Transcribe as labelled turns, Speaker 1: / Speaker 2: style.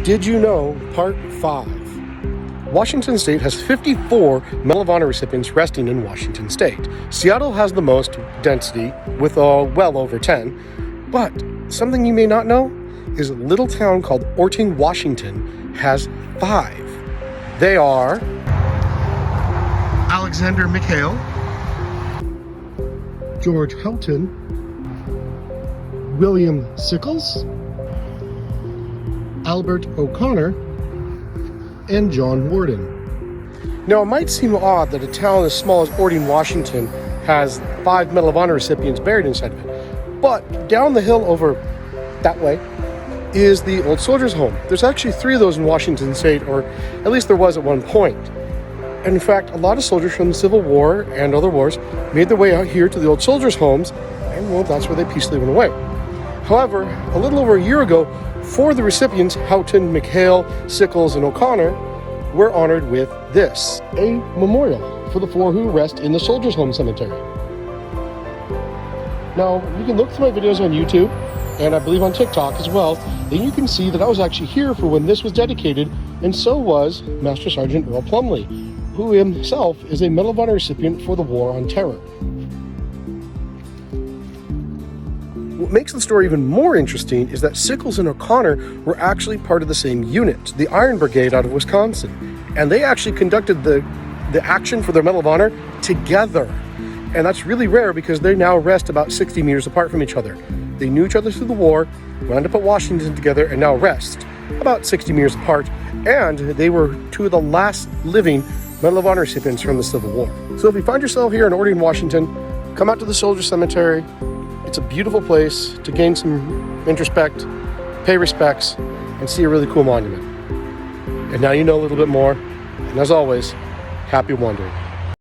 Speaker 1: Did you know? Part 5. Washington State has 54 Medal of Honor recipients resting in Washington State. Seattle has the most density with well over 10. But something you may not know is a little town called Orting, Washington has 5. They are Alexander McHale, George Houghton, William Sickles, Albert O'Connor, and John Warden. Now, it might seem odd that a town as small as Orting, Washington has 5 Medal of Honor recipients buried inside of it. But down the hill over that way is the Old Soldiers' Home. There's actually 3 of those in Washington State, or at least there was at one point. And in fact, a lot of soldiers from the Civil War and other wars made their way out here to the Old Soldiers' Homes, and well, that's where they peacefully went away. However, a little over a year ago, 4 of the recipients, Houghton, McHale, Sickles, and O'Connor, were honored with this, a memorial for the 4 who rest in the Soldiers' Home Cemetery. Now, you can look through my videos on YouTube, and I believe on TikTok as well, and you can see that I was actually here for when this was dedicated, and so was Master Sergeant Earl Plumley, who himself is a Medal of Honor recipient for the War on Terror. What makes the story even more interesting is that Sickles and O'Connor were actually part of the same unit, the Iron Brigade out of Wisconsin, and they actually conducted the action for their Medal of Honor together. And that's really rare because they now rest about 60 meters apart from each other. They knew each other through the war, wound up at Washington together, and now rest about 60 meters apart, and they were 2 of the last living Medal of Honor recipients from the Civil War. So if you find yourself here in Orting, Washington, come out to the Soldier Cemetery. It's a beautiful place to gain some introspect, pay respects, and see a really cool monument. And now you know a little bit more. And as always, happy wandering.